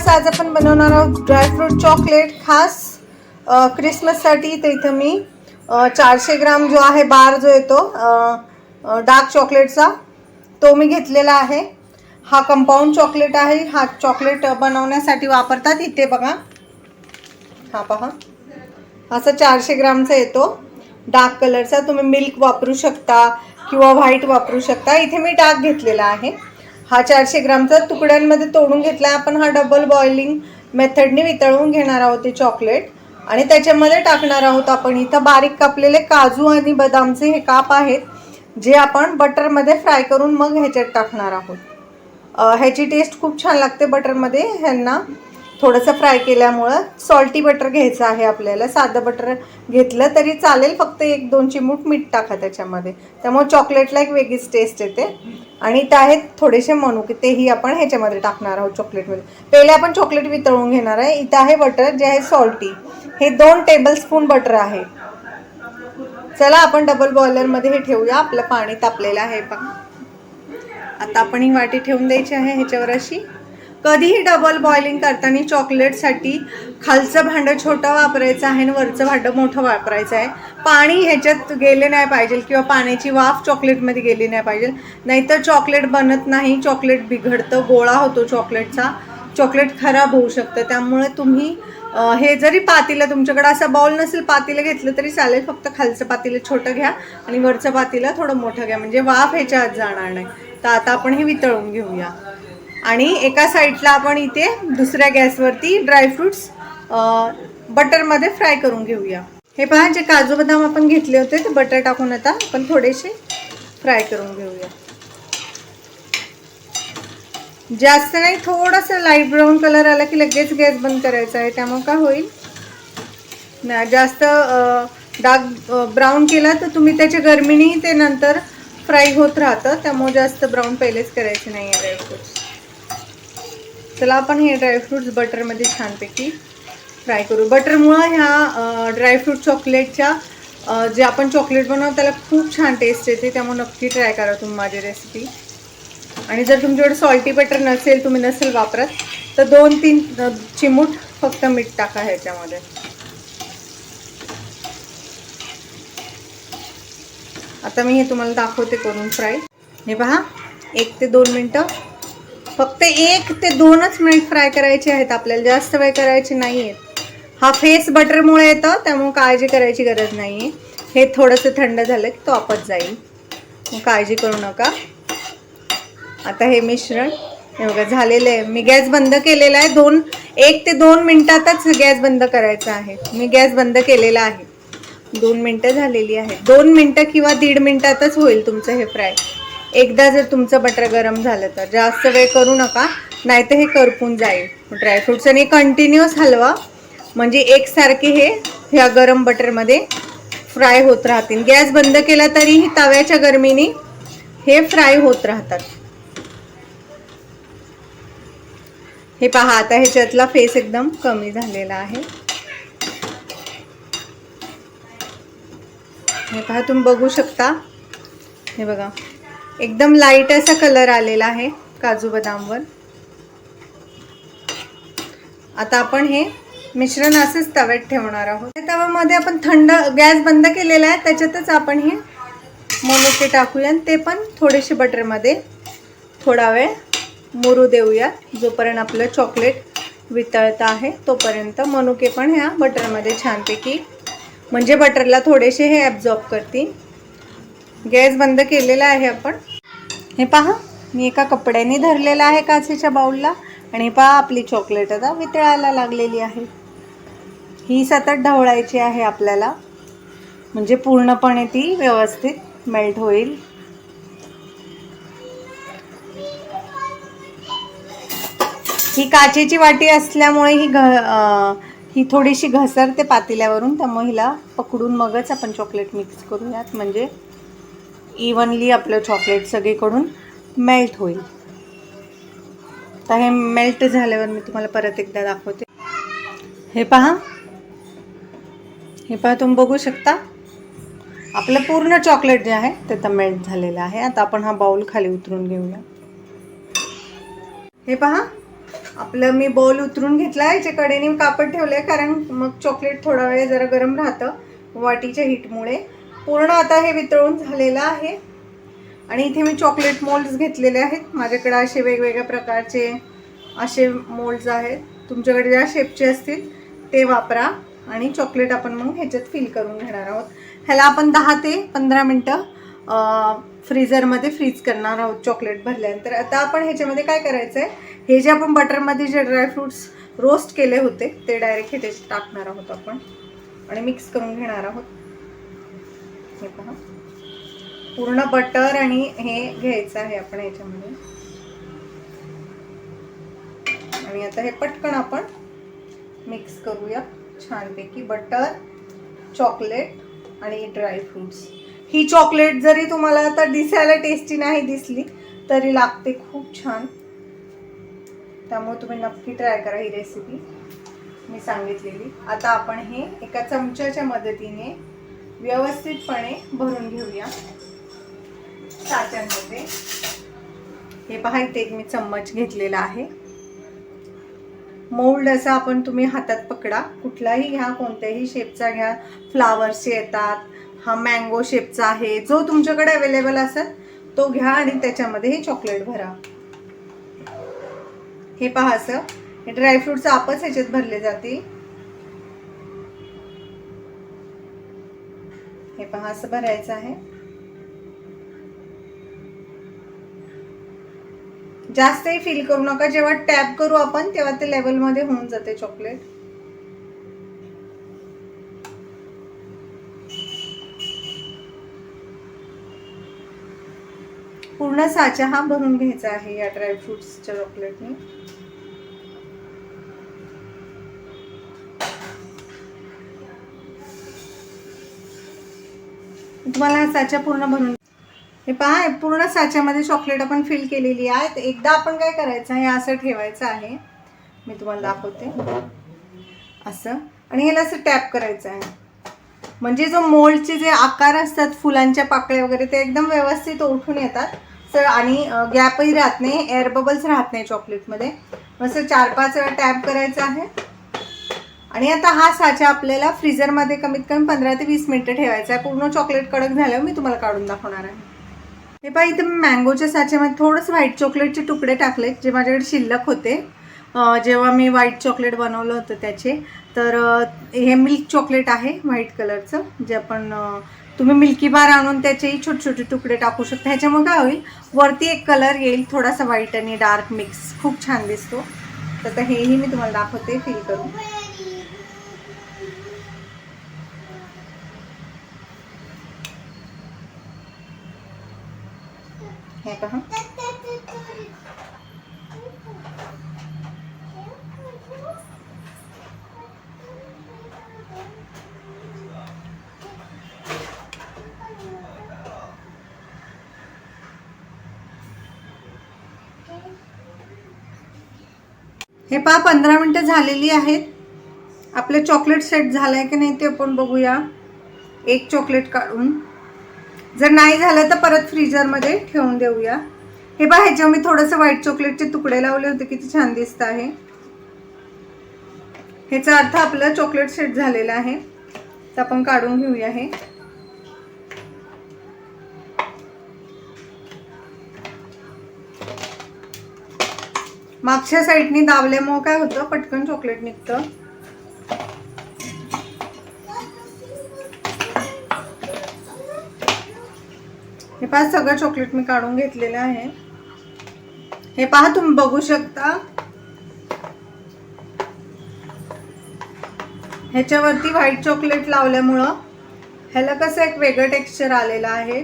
Viewers, आज आपण बनवणार आहोत ड्रायफ्रूट चॉकलेट खास क्रिसमससाठी. तर इथं मी 400 ग्राम जो आहे बार जो येतो डार्क चॉकलेटचा तो मी घेतलेला आहे. हा कंपाऊंड चॉकलेट आहे. हा चॉकलेट बनवण्यासाठी वापरतात. इथे बघा, हा पहा, असा 400 ग्रामचा येतो डार्क कलरचा. तुम्ही मिल्क वापरू शकता किंवा व्हाईट वापरू शकता. इथे मी डार्क घेतलेला आहे. हा 400 ग्रामचा तुकड्यांमध्ये तोडून घेतला आपण. हा डबल बॉइलिंग मेथडने वितळवून घेणार आहोत ते चॉकलेट आणि त्याच्यामध्ये टाकणार आहोत आपण इथं बारीक कापलेले काजू आणि बदामचे हे काप आहेत, जे आपण बटरमध्ये फ्राय करून मग ह्याच्यात टाकणार आहोत. ह्याची टेस्ट खूप छान लागते बटरमध्ये. ह्यांना थोडंसं फ्राय केल्यामुळं सॉल्टी बटर घ्यायचं आहे आपल्याला. साधं बटर घेतलं तरी चालेल, फक्त 1-2 चिमूट मीठ टाका त्याच्यामध्ये, त्यामुळे चॉकलेटला एक वेगळीच टेस्ट येते. आणि इथं आहेत थोडेसे मनुके, तेही आपण ह्याच्यामध्ये टाकणार आहोत चॉकलेटमध्ये. पहिले आपण चॉकलेट वितळून घेणार आहे. इथं आहे बटर जे आहे सॉल्टी, हे 2 टेबलस्पून बटर आहे. चला आपण डबल बॉयलरमध्ये हे ठेवूया. आपलं पाणी तापलेलं आहे बघा. आता आपण ही वाटी ठेवून द्यायची आहे ह्याच्यावर अशी. कधीही डबल बॉइलिंग करताना चॉकलेटसाठी खालचं भांडं छोटं वापरायचं आहे आणि वरचं भांडं मोठं वापरायचं आहे. पाणी ह्याच्यात गेले नाही पाहिजे किंवा पाण्याची वाफ चॉकलेटमध्ये गेली नाही पाहिजे, नाहीतर चॉकलेट बनत नाही, चॉकलेट बिघडतं, गोळा होतो चॉकलेटचा, चॉकलेट खराब होऊ शकतं. त्यामुळे तुम्ही हे जरी पातेलं तुमच्याकडे असा बाउल नसेल, पातेलं घेतलं तरी चालेल, फक्त खालचं पातेलं छोटं घ्या आणि वरचं पातेलं थोडं मोठं घ्या, म्हणजे वाफ ह्याच्या आत जाणार नाही. तर आता आपण हे वितळून घेऊया. आणि एका साईडला आपण इथे दुसऱ्या गॅसवरती ड्रायफ्रूट्स बटरमध्ये फ्राय करून घेऊया. हे पहा, जे काजू बदाम आपण घेतले होते ते बटर टाकून आता आपण थोडेसे फ्राय करून घेऊया. जास्त नाही, थोडंसं लाईट ब्राऊन कलर आला की लगेच गॅस बंद करायचा आहे. त्यामुळे काय होईल ना, जास्त डार्क ब्राऊन केला तर तुम्ही त्याच्या गरमीने ते नंतर फ्राय होत राहतं. त्यामुळे जास्त ब्राऊन पहिलेच करायचे नाही आहे ड्रायफ्रूट्स. चला आपण हे ड्रायफ्रूट्स बटरमध्ये छानपैकी फ्राय करू. बटरमुळं ह्या ड्रायफ्रूट चॉकलेटच्या जे आपण चॉकलेट बनवतो त्याला खूप छान टेस्ट येते. त्यामुळे नक्की ट्राय करा तुम्ही माझी रेसिपी. आणि जर तुमच्याकडे सॉल्टी बटर नसेल, तुम्ही नसेल वापरत, तर 2-3 चिमूट फक्त मीठ टाका ह्याच्यामध्ये. आता मी हे तुम्हाला दाखवते करून फ्राय. हे पहा, 1 ते 2 मिनटं, फक्त 1 ते 2च मिनिट फ्राय करायचे आहेत आपल्याला, जास्त वेळ करायचे नाही आहेत. हा फेस बटरमुळे येतं, त्यामुळे काळजी करायची गरज नाही आहे. हे थोडंसं थंड झालं की तो आपत जाईल, मग काळजी करू नका. आता हे मिश्रण हे बघा झालेलं आहे. मी गॅस बंद केलेला आहे. 1 ते 2 मिनटातच गॅस बंद करायचा आहे. मी गॅस बंद केलेला आहे. 2 मिनटं झालेली आहे. 2 मिनटं किंवा 1.5 मिनटातच होईल तुमचं हे फ्राय. एकदा जर तुमचं बटर गरम झालं तर. जास्त वेळ करू नका, नाहीतर हे करपून जाईल ड्रायफ्रूट्स. आणि कंटिन्युअस हलवा, म्हणजे एकसारखे हे ह्या गरम बटरमध्ये फ्राय होत राहतील. गॅस बंद केला तरीही तव्याच्या गरमीने हे फ्राय होत राहतात. हे पहा, आता ह्याच्यातला फेस एकदम कमी झालेला आहे. हे पहा, तुम्ही बघू शकता. हे बघा, एकदम लाईट असा कलर आलेला आहे काजू बदामवर. आता आपण हे मिश्रण असंच तव्यात ठेवणार आहोत. तव्यामध्ये आपण थंड गॅस बंद केलेला आहे, त्याच्यातच आपण हे मनुके टाकूया आणि ते पण थोडेसे बटरमध्ये थोडा वेळ मुरू देऊया. जोपर्यंत आपलं चॉकलेट वितळतं आहे तोपर्यंत मनुके पण ह्या बटरमध्ये छानपैकी, म्हणजे बटरला थोडेसे हे ॲब्झॉर्ब करतील. गॅस बंद केलेला आहे आपण. हे पहा, मी एका कपड्याने धरलेला आहे काचेच्या बाउलला. आणि पहा, आपली चॉकलेट आता वितळायला लागलेली आहे. ही सतत ढवळायची आहे आपल्याला, म्हणजे पूर्णपणे ती व्यवस्थित मेल्ट होईल. ही काचेची वाटी असल्यामुळे ही थोडीशी घसरते पातेल्यावरून, त्यामुळे हिला पकडून मगच आपण चॉकलेट मिक्स करूयात, म्हणजे इव्हनली आपलं चॉकलेट सगळीकडून मेल्ट होईल. तर हे मेल्ट झाल्यावर मी तुम्हाला परत एकदा दाखवते. हे पहा, तुम्ही बघू शकता आपलं पूर्ण चॉकलेट जे आहे ते तर मेल्ट झालेलं आहे. आता आपण हा बाउल खाली उतरून घेऊया. हे पहा, आपलं मी बॉल उतरून घेतला आहे, याच्या कडेने कापड ठेवलं आहे, कारण मग चॉकलेट थोडा वेळ जरा गरम राहतं वाटीच्या हीटमुळे. पूर्ण आता हे वितळून झालेलं आहे. आणि इथे मी चॉकलेट मोल्ड्स घेतलेले आहेत. माझ्याकडे असे वेगवेगळ्या प्रकारचे असे मोल्ड्स आहेत. तुमच्याकडे ज्या शेपचे असतील ते वापरा. आणि चॉकलेट आपण मग ह्याच्यात फिल करून घेणार आहोत. ह्याला आपण 10 ते 15 मिनटं फ्रीझरमध्ये फ्रीज करणार आहोत चॉकलेट भरल्यानंतर. आता आपण ह्याच्यामध्ये काय करायचं आहे, हे जे आपण बटरमध्ये जे ड्रायफ्रूट्स रोस्ट केले होते ते डायरेक्ट ह्याच्यात टाकणार आहोत आपण आणि मिक्स करून घेणार आहोत. हे पहा, पूर्ण बटर आणि हे घ्यायचं आहे आपण ह्याच्यामध्ये. आणि आता हे पटकन आपण मिक्स करूया छानपैकी. बटर, चॉकलेट आणि ड्रायफ्रूट्स. ही चॉकलेट जरी तुम्हाला आता दिसायला टेस्टी नाही दिसली तरी लागते खूप छान. त्यामुळे तुम्ही नक्की ट्राय करा ही रेसिपी मी सांगितलेली. आता आपण हे एका चमच्याच्या मदतीने व्यवस्थितपणे भरून घेऊया साच्यांमध्ये. हे पहा, इथे एक मी चम्मच घेतलेला आहे. मोल्ड असा आपण तुम्ही हातात पकडा, कुठलाही घ्या, कोणत्याही शेपचा घ्या. फ्लावर्सचे येतात, हा मँगो शेपचा आहे, जो तुमच्याकडे अवेलेबल असेल तो घ्या आणि त्याच्यामध्ये हे चॉकलेट भरा. हे पहा, असं हे ड्रायफ्रूट्स आपच ह्याच्यात भरले जातील. हे पहा, असं भरायचं आहे. जास्तही फील करू नका. जेव्हा टॅप करू आपण तेव्हा ते लेवलमध्ये होऊन जाते चॉकलेट. पूर्ण साचा हा भरून घ्यायचा आहे या ड्रायफ्रुट्सच्या चॉकलेटने. तुम्हाला हा साचा पूर्ण भरून. हे पहा, पूर्ण साच्यामध्ये चॉकलेट आपण फिल केलेली आहे. एकदा आपण काय करायचं, हे असं ठेवायचं आहे. मी तुम्हाला दाखवते असं. आणि ह्याला असं टॅप करायचं आहे, म्हणजे जो मोल्डचे जे आकार असतात फुलांच्या पाकळ्या वगैरे ते एकदम व्यवस्थित उठून येतात सर. आणि गॅपही राहत नाही, एअर बबल्स राहत नाही चॉकलेटमध्ये. असं 4-5 वेळा टॅप करायचं आहे. आणि आता हा साचा आपल्याला फ्रीझरमध्ये कमीत कमी 15 ते 20 मिनिटं ठेवायचा आहे. पूर्ण चॉकलेट कडक झाल्यावर मी तुम्हाला काढून दाखवणार आहे. हे पहा, इथे मी मँगोच्या साच्यामध्ये थोडंसं व्हाईट चॉकलेटचे तुकडे टाकले जे माझ्याकडे शिल्लक होते जेव्हा मी व्हाईट चॉकलेट बनवलं होतं त्याचे. तर हे मिल्क चॉकलेट आहे व्हाईट कलरचं, जे आपण तुम्ही मिल्की बार आणून त्याचेही छोटे छोटे तुकडे टाकू शकता. ह्याच्यामुळे काय होईल, वरती एक कलर येईल थोडासा व्हाईट आणि डार्क मिक्स, खूप छान दिसतो. तर हेही मी तुम्हाला दाखवते फील करून. हे पहा, हे पहा 15 मिनिटं झालेली आहेत. आपले चॉकलेट सेट झालंय की नाही ते आपण बघूया. एक चॉकलेट काढून, जर नाही झालं तर परत फ्रीजरमध्ये ठेवून देऊया. हे पहा, ह्याच्यावर मी थोडंसं व्हाईट चॉकलेटचे तुकडे लावले होते, किती छान दिसत आहे. ह्याचा अर्थ आपलं चॉकलेट सेट झालेला आहे. तर आपण काढून घेऊया. हे मागच्या साईडनी दाबल्यामुळे काय होतं, पटकन चॉकलेट निघतं. हे पहा, सगळं चॉकलेट मी काढून घेतलेलं आहे. हे पहा, तुम्ही बघू शकता ह्याच्यावरती व्हाईट चॉकलेट लावल्यामुळं ह्याला कसं एक वेगळं टेक्स्चर आलेलं आहे.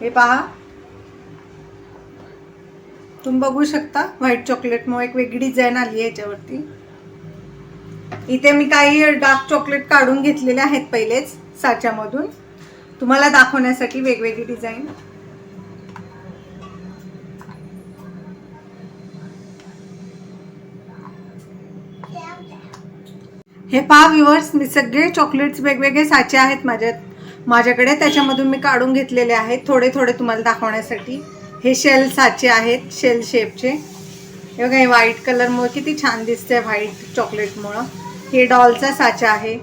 हे पहा, तुम्ही बघू शकता व्हाईट चॉकलेटमुळे एक वेगळी डिझाईन आली आहे ह्याच्यावरती. इथे मी काही डार्क चॉकलेट काढून घेतलेले आहेत पहिलेच साच्यामधून, तुम्हाला दाखवण्यासाठी वेगवेगळी डिझाईन. हे पहा व्ह्यूअर्स, मी सगळे चॉकलेट्स वेगवेगळे साचे आहेत माझ्याकडे, त्याच्यामधून मी काढून घेतलेले आहेत थोडे थोडे तुम्हाला दाखवण्यासाठी. हे शेल साचे आहेत, शेल शेपचे. हे बघा, हे व्हाईट कलरमुळे किती छान दिसतंय व्हाईट चॉकलेटमुळं. हे डॉलचा साचा आहे,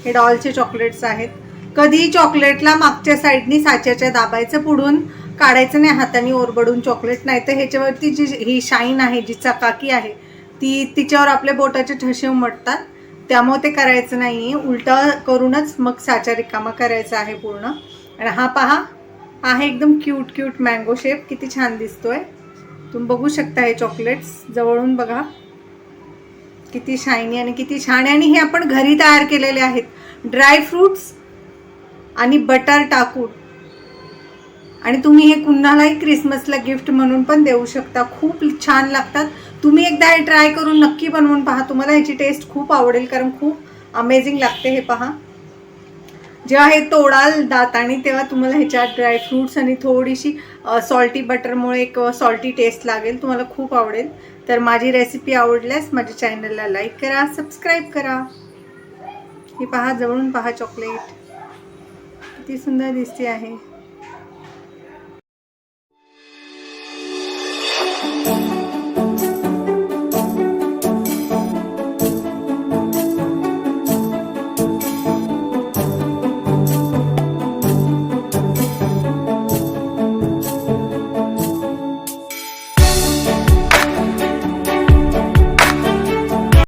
हे डॉलचे चॉकलेट्स आहेत. कधीही चॉकलेटला मागच्या साईडनी साच्याच्या दाबायचं, पुढून काढायचं नाही हाताने ओरबडून चॉकलेट, नाही तर ह्याच्यावरती जी ही शाईन आहे, जी चकाकी आहे तिच्यावर आपल्या बोटाचे ठसे उमटतात. त्यामुळे ते करायचं नाही, उलटा करूनच मग साचा रिकामा करायचा आहे पूर्ण. आणि हा पहा आहे एकदम क्यूट क्यूट मँगो शेप, किती छान दिसतोय. तुम्ही बघू शकता हे चॉकलेट्स जवळून बघा, किती शायनी आणि किती छान आहे. आणि हे आपण घरी तयार केलेले आहेत, ड्राय फ्रूट्स आणि बटर टाकून. आणि तुम्ही हे कुणालाही क्रिसमसला गिफ्ट म्हणून पण देऊ शकता. खूप छान लागतात. तुम्ही एकदा हे ट्राय करून नक्की बनवून पहा, तुम्हाला ह्याची टेस्ट खूप आवडेल, कारण खूप अमेझिंग लागते. हे पहा, जेव्हा हे तोडाल दाताने तेव्हा तुम्हाला ह्याच्यात ड्रायफ्रूट्स आणि थोडीशी सॉल्टी बटरमुळे एक सॉल्टी टेस्ट लागेल, तुम्हाला खूप आवडेल. तर माझी रेसिपी आवडल्यास माझ्या चॅनलला लाईक करा, सबस्क्राईब करा. हे पहा, जवळून पहा चॉकलेट किती सुंदर दिसते आहे.